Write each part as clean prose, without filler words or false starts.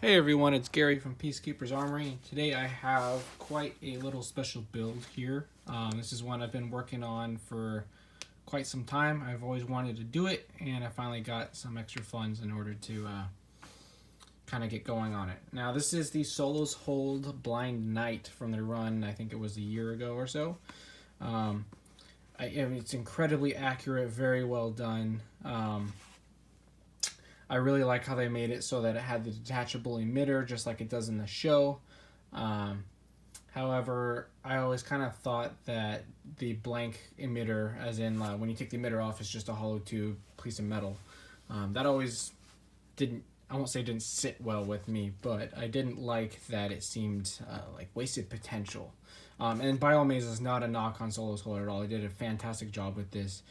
Hey everyone, it's Gary from Peacekeeper's Armory. Today I have quite a little special build here. This is one I've been working on for quite some time. I've always wanted to do it, and I finally got some extra funds in order to kind of get going on it. Now this is the Solos Hold Blind Knight from the run, I think it was a year ago or so. It's incredibly accurate, very well done. I really like how they made it so that it had the detachable emitter just like it does in the show. However, I always kind of thought that the blank emitter, as in when you take the emitter off, it's just a hollow tube piece of metal. That always didn't, I won't say didn't sit well with me, but I didn't like that it seemed like wasted potential. And by all means, it's not a knock on Solos Hold at all. They did a fantastic job with this.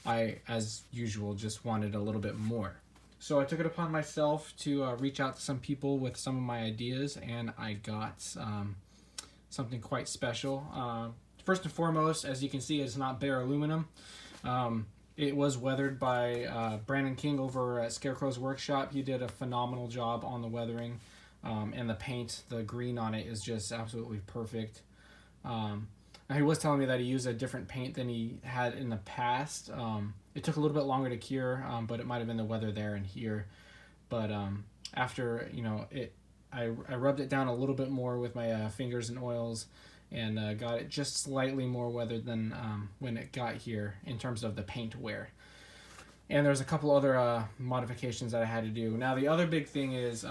I, as usual, just wanted a little bit more. So I took it upon myself to reach out to some people with some of my ideas, and I got something quite special. First and foremost, as you can see, it's not bare aluminum. It was weathered by Brandon King over at Scarecrow's Workshop. He did a phenomenal job on the weathering, and the paint, the green on it is just absolutely perfect. He was telling me that he used a different paint than he had in the past. It took a little bit longer to cure, but it might have been the weather there and here. But after, I rubbed it down a little bit more with my fingers and oils, and got it just slightly more weathered than when it got here in terms of the paint wear. And there's a couple other modifications that I had to do. Now the other big thing is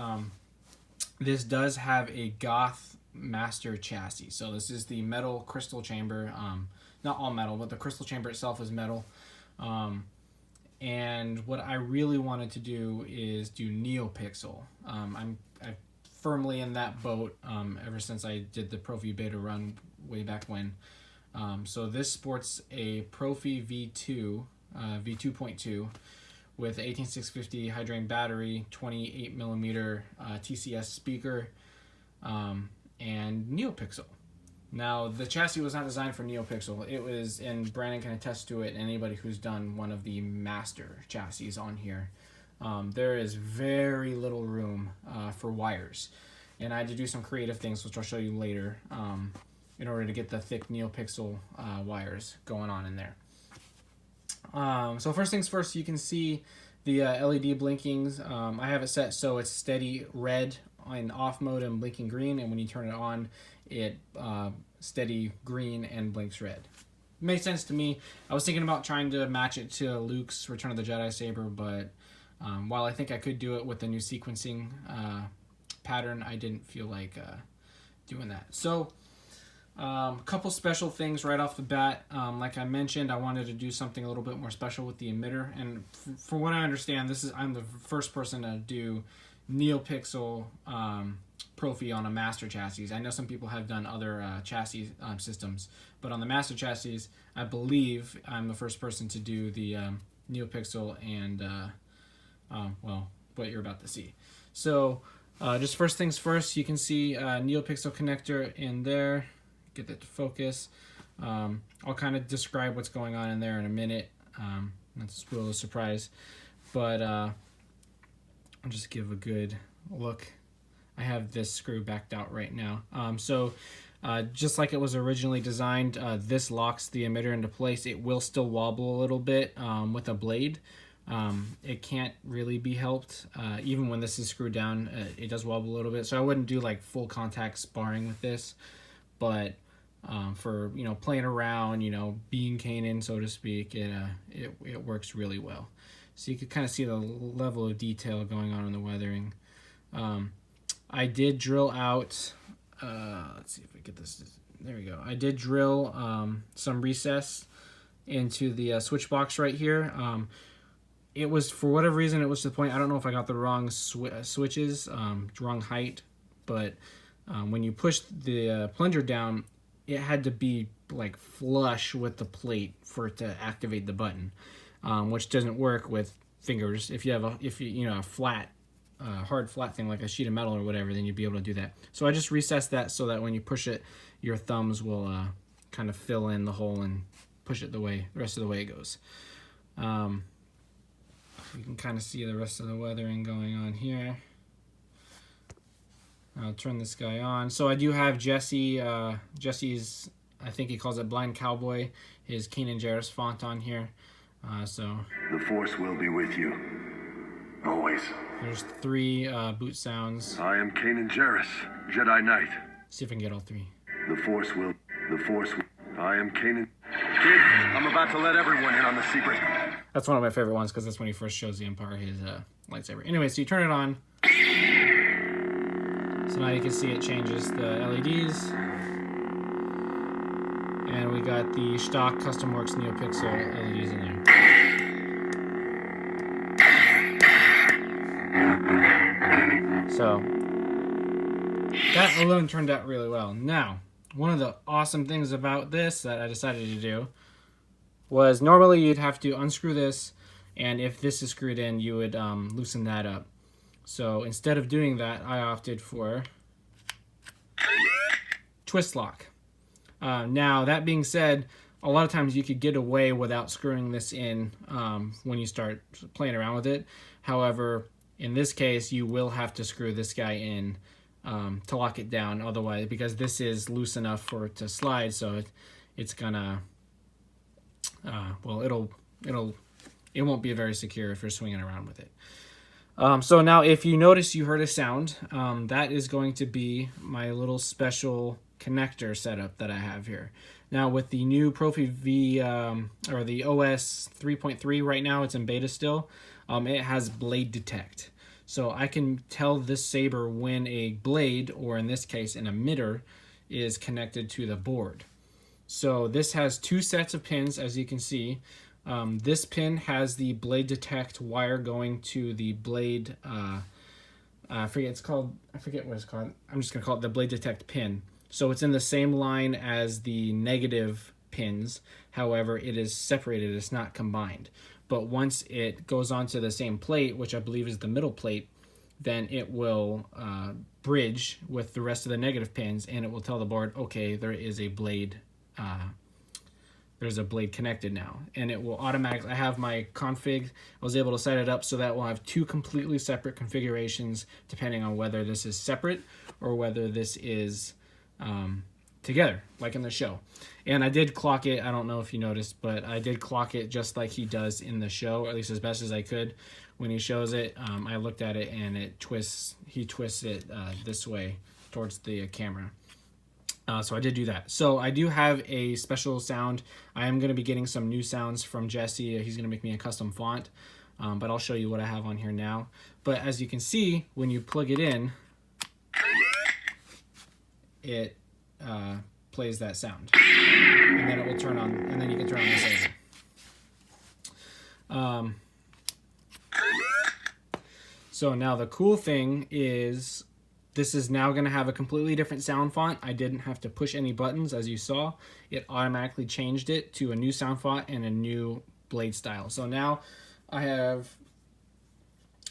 this does have a Goth Master chassis. So this is the metal crystal chamber. Not all metal, but the crystal chamber itself is metal. And what I really wanted to do is do NeoPixel. I'm firmly in that boat ever since I did the Proffie beta run way back when. So this sports a Proffie V2, V2.2 with 18650 hydrangea battery, 28mm TCS speaker, and NeoPixel. Now, the chassis was not designed for NeoPixel. It was, and Brandon can attest to it, and anybody who's done one of the master chassis on here, there is very little room for wires. And I had to do some creative things, which I'll show you later, in order to get the thick NeoPixel wires going on in there. So first things first, you can see the LED blinkings. I have it set so it's steady red in off mode and blinking green, and when you turn it on, it steady green and blinks red. Makes sense to me. I was thinking about trying to match it to Luke's Return of the Jedi saber, but while I think I could do it with the new sequencing pattern, I didn't feel like doing that. So a couple special things right off the bat. Like I mentioned, I wanted to do something a little bit more special with the emitter, and from what I understand, I'm the first person to do NeoPixel Proffie on a master chassis. I know some people have done other chassis systems, but on the master chassis, I believe I'm the first person to do the NeoPixel and well, what you're about to see. So just first things first, you can see NeoPixel connector in there. Get that to focus. I'll kind of describe what's going on in there in a minute. Not to spoil the surprise, but I'll just give a good look. I have this screw backed out right now. So just like it was originally designed, this locks the emitter into place. It will still wobble a little bit with a blade. It can't really be helped. Even when this is screwed down, it does wobble a little bit. So I wouldn't do like full contact sparring with this, but for playing around, being Kanan, so to speak, it works really well. So you can kind of see the level of detail going on in the weathering. I did drill out, let's see if we get this, there we go. I did drill some recess into the switch box right here. It was, for whatever reason, it was to the point, I don't know if I got the wrong switches, wrong height, but when you push the plunger down, it had to be like flush with the plate for it to activate the button, which doesn't work with fingers. If you have a flat, hard flat thing like a sheet of metal or whatever, then you'd be able to do that. So I just recessed that so that when you push it, your thumbs will kind of fill in the hole and push it the rest of the way it goes. You can kind of see the rest of the weathering going on here. I'll turn this guy on. So I do have Jesse. Jesse's, I think he calls it Blind Cowboy, his Kanan Jarrus font on here. So the Force will be with you, always. There's 3 boot sounds. I am Kanan Jarrus, Jedi Knight. See if I can get all 3. The Force will. I am Kanan. Kid, I'm about to let everyone in on the secret. That's one of my favorite ones because that's when he first shows the Empire his lightsaber. Anyway, so you turn it on. So now you can see it changes the LEDs. And we got the stock CustomWorks NeoPixel LEDs in there. So that alone turned out really well. Now, one of the awesome things about this that I decided to do was normally you'd have to unscrew this, and if this is screwed in, you would loosen that up. So instead of doing that, I opted for twist lock. Now, that being said, a lot of times you could get away without screwing this in when you start playing around with it. However, in this case, you will have to screw this guy in to lock it down. Otherwise, because this is loose enough for it to slide, so it's gonna, well, it won't be very secure if you're swinging around with it. So now, if you notice you heard a sound, that is going to be my little special connector setup that I have here. Now with the new Proffie V or the OS 3.3 right now, it's in beta still. It has blade detect, so I can tell this saber when a blade, or in this case an emitter, is connected to the board. So this has 2 sets of pins, as you can see. This pin has the blade detect wire going to the blade. I forget what it's called. I'm just gonna call it the blade detect pin. So it's in the same line as the negative pins. However, it is separated. It's not combined. But once it goes onto the same plate, which I believe is the middle plate, then it will bridge with the rest of the negative pins, and it will tell the board, okay, there is a blade. There's a blade connected now, and it will automatically. I have my config. I was able to set it up so that we'll have 2 completely separate configurations depending on whether this is separate or whether this is together, like in the show. And I did clock it. I don't know if you noticed, but I did clock it just like he does in the show, or at least as best as I could. When he shows it, I looked at it and it twists. He twists it this way towards the camera. So I did do that. So I do have a special sound. I am going to be getting some new sounds from Jesse. He's going to make me a custom font, but I'll show you what I have on here now. But as you can see, when you plug it in, it plays that sound, and then it will turn on, and then you can turn on the saber. So now the cool thing is, this is now going to have a completely different sound font. I didn't have to push any buttons, as you saw. It automatically changed it to a new sound font and a new blade style. So now I have,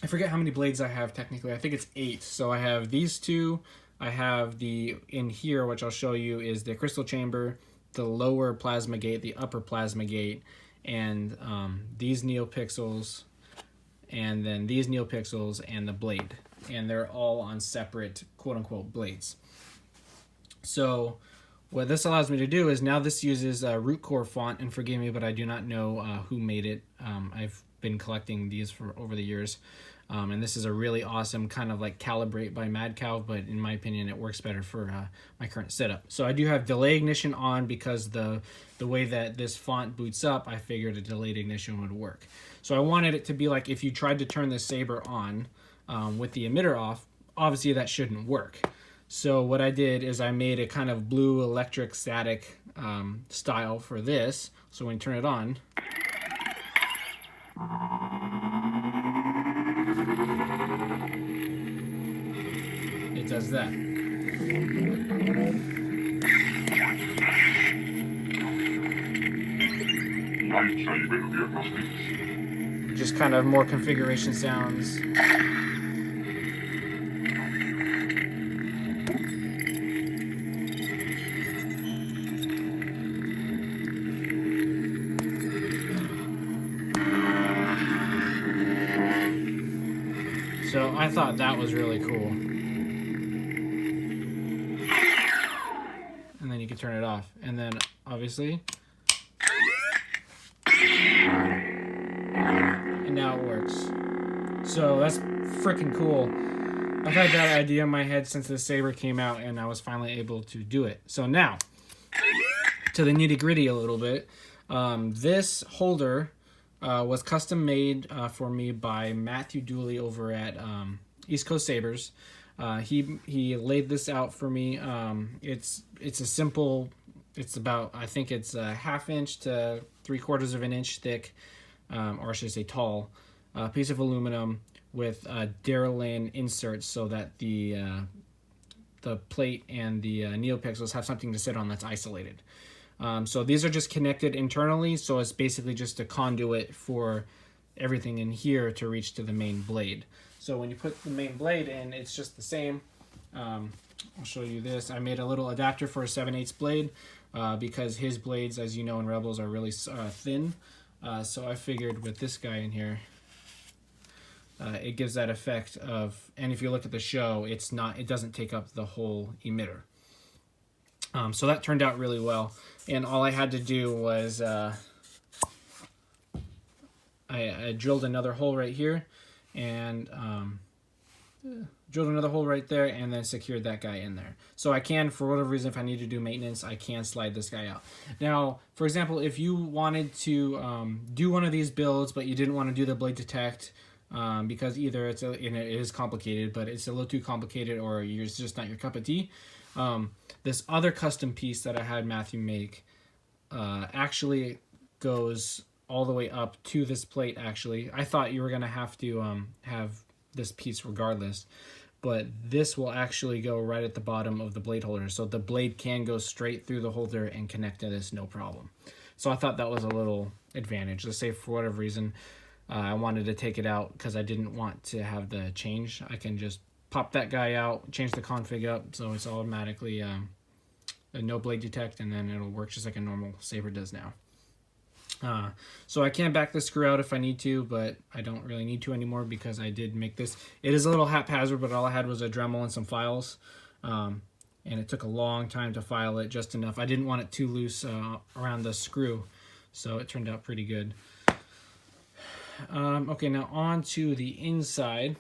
I forget how many blades I have technically. I think it's 8. So I have these 2. I have the, in here, which I'll show you, is the crystal chamber, the lower plasma gate, the upper plasma gate, and these NeoPixels, and then these NeoPixels, and the blade. And they're all on separate quote-unquote blades. So what this allows me to do is, now this uses a root core font, and forgive me, but I do not know who made it. I've been collecting these for over the years. And this is a really awesome kind of like Calibrate by Mad Cow, but in my opinion, it works better for my current setup. So I do have delay ignition on because the way that this font boots up, I figured a delayed ignition would work. So I wanted it to be like if you tried to turn this saber on with the emitter off, obviously that shouldn't work. So what I did is I made a kind of blue electric static style for this. So when you turn it on, it does that. Just kind of more configuration sounds. So I thought that was really cool. and then you can turn it off. And then obviously, and now it works. So that's freaking cool. I've had that idea in my head since the saber came out, and I was finally able to do it. So now, to the nitty gritty a little bit. This holder was custom made for me by Matthew Dooley over at East Coast Sabers. He laid this out for me. It's a simple. It's about, I think it's a 1/2 inch to 3/4 of an inch thick, or I should say tall, piece of aluminum with Darylin inserts so that the plate and the NeoPixels have something to sit on that's isolated. So these are just connected internally, so it's basically just a conduit for everything in here to reach to the main blade. So when you put the main blade in, it's just the same. I'll show you this. I made a little adapter for a 7/8 blade because his blades, as you know, in Rebels are really thin. So I figured with this guy in here, it gives that effect of, and if you look at the show, it doesn't take up the whole emitter. So that turned out really well. And all I had to do was I drilled another hole right here, and drilled another hole right there, and then secured that guy in there. So I can, for whatever reason, if I need to do maintenance, I can slide this guy out. Now, for example, if you wanted to do one of these builds, but you didn't want to do the blade detect, because either it is complicated, but it's a little too complicated, or it's just not your cup of tea. This other custom piece that I had Matthew make actually goes all the way up to this plate. Actually, I thought you were gonna have to have this piece regardless, but this will actually go right at the bottom of the blade holder, so the blade can go straight through the holder and connect to this no problem. So I thought that was a little advantage. Let's say for whatever reason I wanted to take it out because I didn't want to have the change, I can just pop that guy out, change the config up so it's automatically a no blade detect, and then it'll work just like a normal saber does now. So I can back this screw out if I need to, but I don't really need to anymore because I did make this. It is a little haphazard, but all I had was a Dremel and some files, and it took a long time to file it, just enough. I didn't want it too loose around the screw, so it turned out pretty good. Okay, now on to the inside.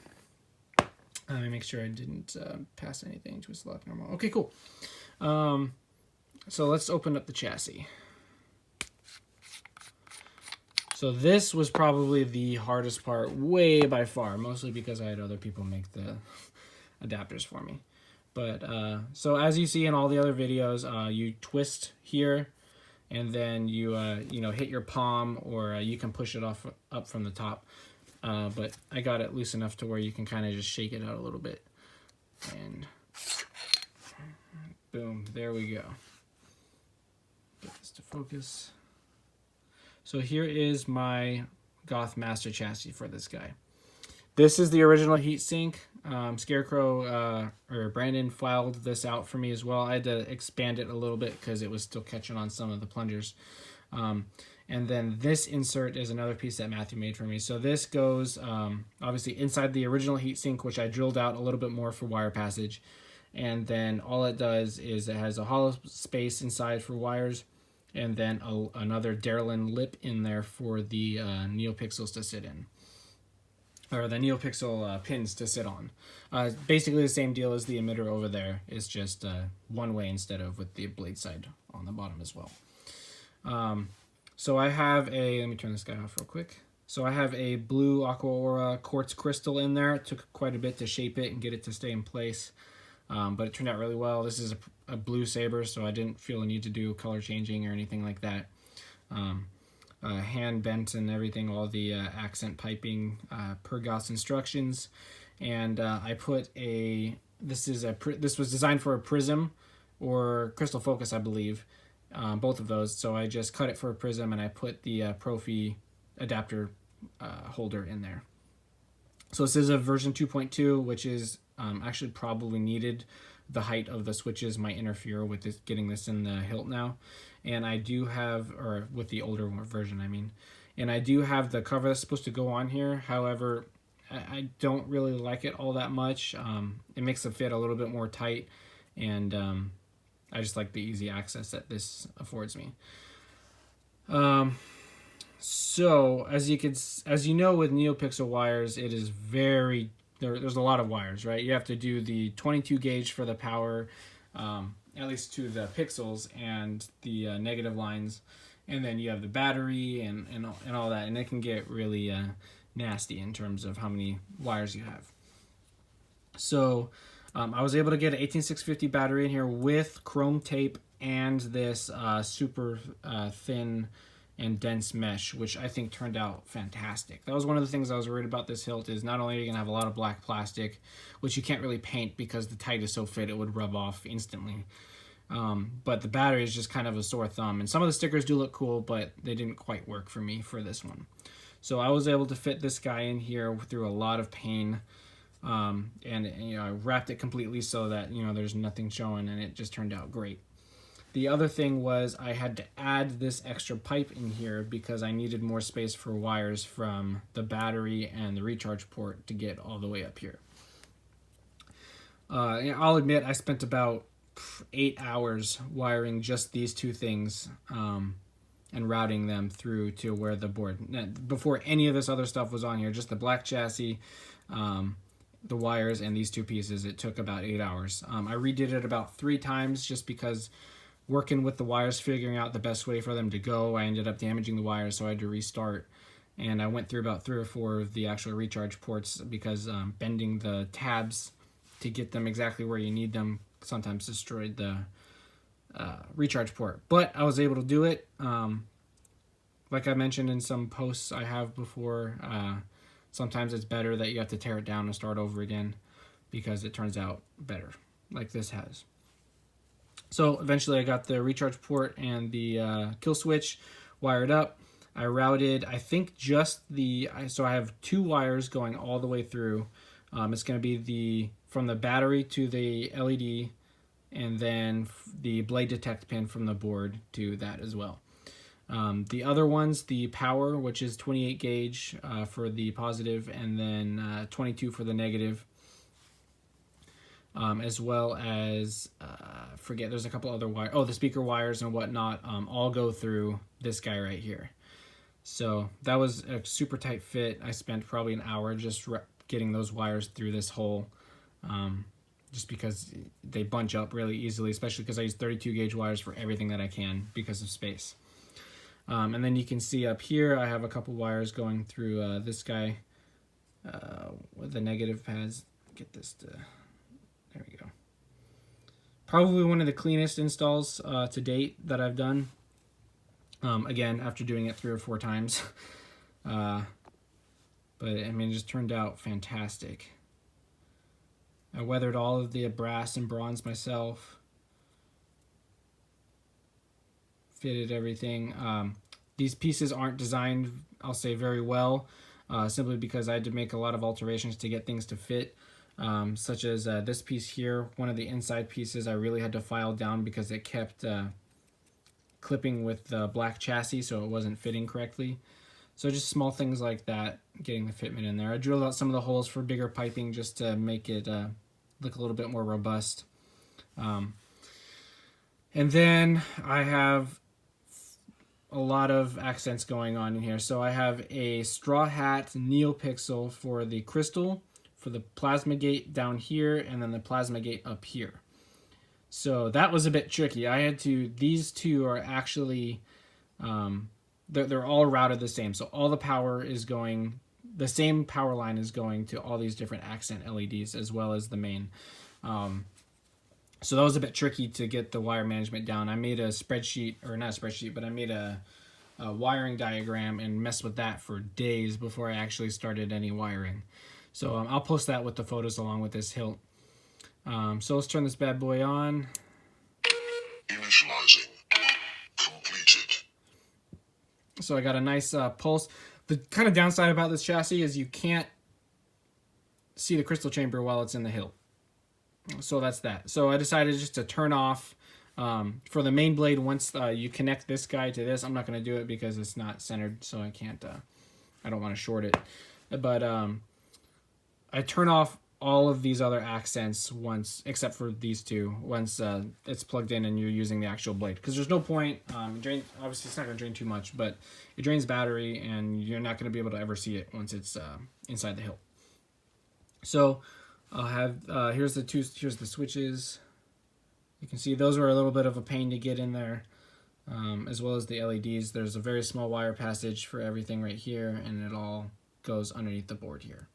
Let me make sure I didn't pass anything to a select normal. Okay, cool. So let's open up the chassis. So this was probably the hardest part, way by far, mostly because I had other people make the adapters for me. But so as you see in all the other videos, you twist here, and then you hit your palm, or you can push it up from the top. But I got it loose enough to where you can kind of just shake it out a little bit, and boom, there we go. Get this to focus. So here is my Goth Master chassis for this guy. This is the original heatsink. Scarecrow or Brandon filed this out for me as well. I had to expand it a little bit because it was still catching on some of the plungers. And then this insert is another piece that Matthew made for me. So this goes obviously inside the original heatsink, which I drilled out a little bit more for wire passage. And then all it does is it has a hollow space inside for wires, and then another Darylin lip in there for the NeoPixels to sit in, or the NeoPixel pins to sit on. Basically the same deal as the emitter over there. It's just one way instead of with the blade side on the bottom as well. So I have let me turn this guy off real quick. So I have a blue Aqua Aura quartz crystal in there. It took quite a bit to shape it and get it to stay in place. But it turned out really well. This is a blue saber, so I didn't feel a need to do color changing or anything like that. Hand bent and everything, all the accent piping per Gauss instructions. And I put this was designed for a prism or crystal focus, I believe, both of those. So I just cut it for a prism, and I put the Proffie adapter holder in there. So this is a version 2.2, which is actually probably needed. The height of the switches might interfere with this, getting this in the hilt now. And I do have, or with the older version, I mean. And I do have the cover that's supposed to go on here. However, I don't really like it all that much. It makes the fit a little bit more tight. And I just like the easy access that this affords me. So as you know, with NeoPixel wires, it is there's a lot of wires, right? You have to do the 22 gauge for the power, at least to the pixels, and the negative lines, and then you have the battery and all that, and it can get really nasty in terms of how many wires you have. So I was able to get an 18650 battery in here with chrome tape and this super thin and dense mesh, which I think turned out fantastic. That was one of the things I was worried about this hilt, is not only are you going to have a lot of black plastic, which you can't really paint because the tite is so fit it would rub off instantly. But the battery is just kind of a sore thumb. And some of the stickers do look cool, but they didn't quite work for me for this one. So I was able to fit this guy in here through a lot of pain. And I wrapped it completely so that there's nothing showing, and it just turned out great. The other thing was I had to add this extra pipe in here because I needed more space for wires from the battery and the recharge port to get all the way up here. I'll admit I spent about 8 hours wiring just these two things and routing them through to where the board, before any of this other stuff was on here, just the black chassis, the wires, and these two pieces. It took about 8 hours. I redid it about 3 times just because working with the wires, figuring out the best way for them to go, I ended up damaging the wires, so I had to restart. And I went through about 3 or 4 of the actual recharge ports because bending the tabs to get them exactly where you need them sometimes destroyed the recharge port. But I was able to do it. Like I mentioned in some posts I have before, sometimes it's better that you have to tear it down and start over again because it turns out better, like this has. So eventually I got the recharge port and the kill switch wired up. I routed, I think so I have 2 wires going all the way through. It's going to be from the battery to the LED, and then the blade detect pin from the board to that as well. The other ones, the power, which is 28 gauge for the positive, and then 22 for the negative. As well as, there's a couple other wires. Oh, the speaker wires and whatnot all go through this guy right here. So that was a super tight fit. I spent probably an hour just getting those wires through this hole, just because they bunch up really easily, especially because I use 32 gauge wires for everything that I can because of space. And then you can see up here I have a couple wires going through this guy with the negative pads. Get this to... There we go. Probably one of the cleanest installs to date that I've done. Again, after doing it 3 or 4 times. But I mean, it just turned out fantastic. I weathered all of the brass and bronze myself. Fitted everything. These pieces aren't designed, I'll say, very well, simply because I had to make a lot of alterations to get things to fit. Such as this piece here, one of the inside pieces I really had to file down because it kept clipping with the black chassis, so it wasn't fitting correctly. So just small things like that, getting the fitment in there. I drilled out some of the holes for bigger piping just to make it look a little bit more robust. And then I have a lot of accents going on in here. So I have a straw hat NeoPixel for the crystal, for the plasma gate down here, and then the plasma gate up here. So that was a bit tricky. These two are actually, they're all routed the same. So all the power is going, the same power line is going to all these different accent LEDs as well as the main. So that was a bit tricky to get the wire management down. I made a spreadsheet, or not a spreadsheet, but I made a wiring diagram and messed with that for days before I actually started any wiring. So I'll post that with the photos along with this hilt. So let's turn this bad boy on. Initializing. Completed. So I got a nice pulse. The kind of downside about this chassis is you can't see the crystal chamber while it's in the hilt. So that's that. So I decided just to turn off for the main blade once you connect this guy to this. I'm not going to do it because it's not centered, so I can't. I don't want to short it. But I turn off all of these other accents once, except for these two, once it's plugged in and you're using the actual blade. Because there's no point, obviously it's not going to drain too much, but it drains battery and you're not going to be able to ever see it once it's inside the hilt. So I'll have, here's the switches. You can see those were a little bit of a pain to get in there, as well as the LEDs. There's a very small wire passage for everything right here, and it all goes underneath the board here.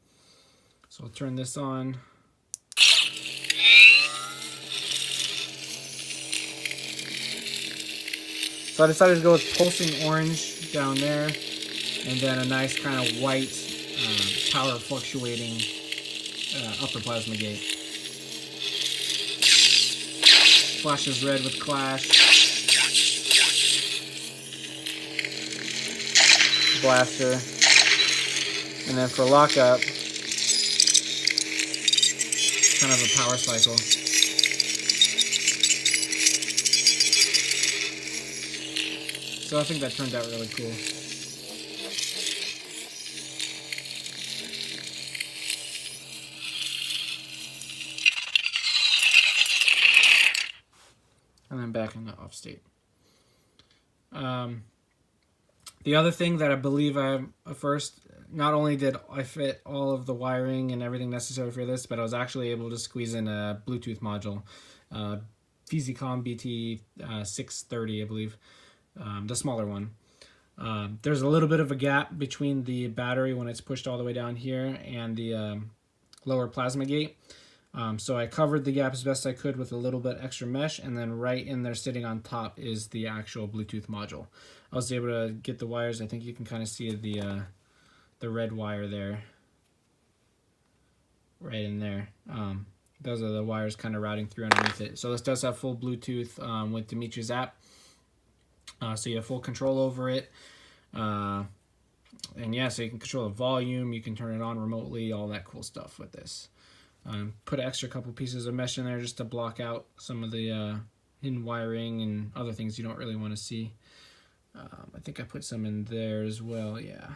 So I'll turn this on. So I decided to go with pulsing orange down there, and then a nice kind of white power fluctuating upper plasma gate. Flashes red with clash. Blaster. And then for lockup, kind of a power cycle. So I think that turned out really cool. And then back into off state. The other thing that I believe first, not only did I fit all of the wiring and everything necessary for this, but I was actually able to squeeze in a Bluetooth module, VZCom BT630, I believe, the smaller one. There's a little bit of a gap between the battery when it's pushed all the way down here and the lower plasma gate. So I covered the gap as best I could with a little bit extra mesh, and then right in there sitting on top is the actual Bluetooth module. I was able to get the wires. I think you can kind of see the red wire there, right in there. Those are the wires kind of routing through underneath it. So this does have full Bluetooth with Dimitri's app. So you have full control over it. And yeah, so you can control the volume, you can turn it on remotely, all that cool stuff with this. Put an extra couple pieces of mesh in there just to block out some of the hidden wiring and other things you don't really want to see. I think I put some in there as well, yeah.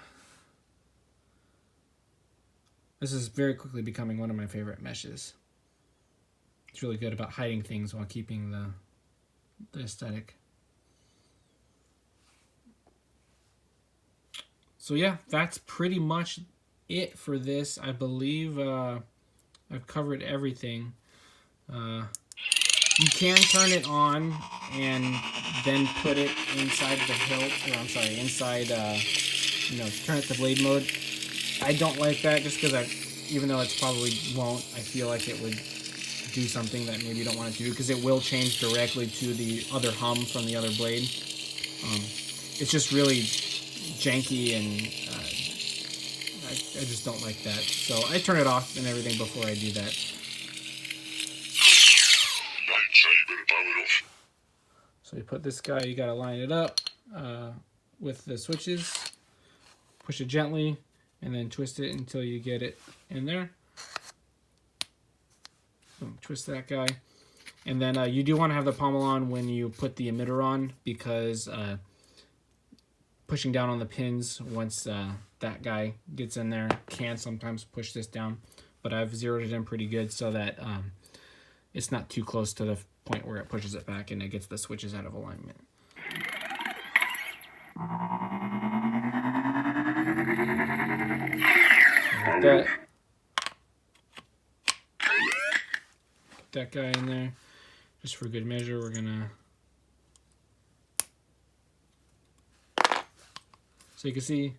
This is very quickly becoming one of my favorite meshes. It's really good about hiding things while keeping the aesthetic. So yeah, that's pretty much it for this. I believe I've covered everything. You can turn it on and then put it inside the hilt, or I'm sorry, inside, turn it to blade mode. I don't like that just because even though it probably won't, I feel like it would do something that maybe you don't want it to do, because it will change directly to the other hum from the other blade. It's just really janky, and I just don't like that. So I turn it off and everything before I do that. So you put this guy, you gotta line it up with the switches, push it gently, and then twist it until you get it in there. Boom, twist that guy. And then you do want to have the pommel on when you put the emitter on, because pushing down on the pins once that guy gets in there can sometimes push this down. But I've zeroed it in pretty good so that it's not too close to the point where it pushes it back and it gets the switches out of alignment. Like that. Get that guy in there. Just for good measure, we're gonna... So you can see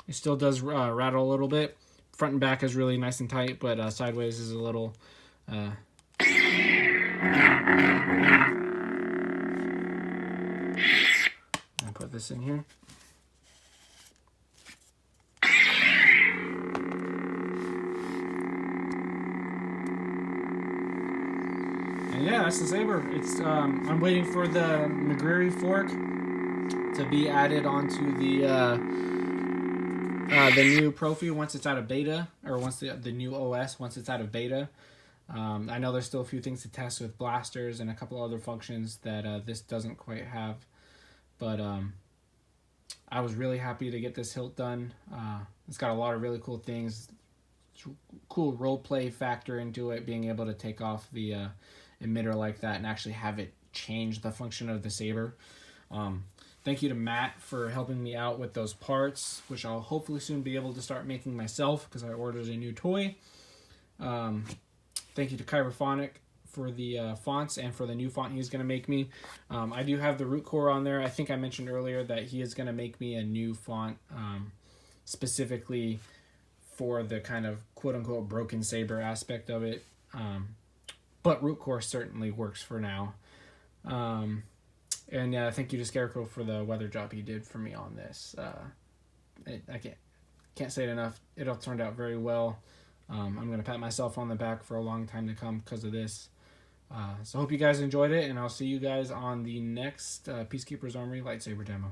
it still does rattle a little bit. Front and back is really nice and tight, but sideways is a little... I'll put this in here. And yeah, that's the saber. It's I'm waiting for the McGreary fork to be added onto the new Proffie once it's out of beta, or once the new OS once it's out of beta. I know there's still a few things to test with blasters and a couple other functions that this doesn't quite have, but I was really happy to get this hilt done. It's got a lot of really cool things, cool role play factor into it, being able to take off the emitter like that and actually have it change the function of the saber. Thank you to Matt for helping me out with those parts, which I'll hopefully soon be able to start making myself because I ordered a new toy. Thank you to Kyrophonic for the fonts and for the new font he's going to make me. I do have the root core on there. I think I mentioned earlier that he is going to make me a new font specifically for the kind of quote-unquote broken saber aspect of it. But root core certainly works for now. And thank you to Scarecrow for the weather job he did for me on this. I can't say it enough. It all turned out very well. I'm going to pat myself on the back for a long time to come because of this. So hope you guys enjoyed it, and I'll see you guys on the next Peacekeeper's Armory lightsaber demo.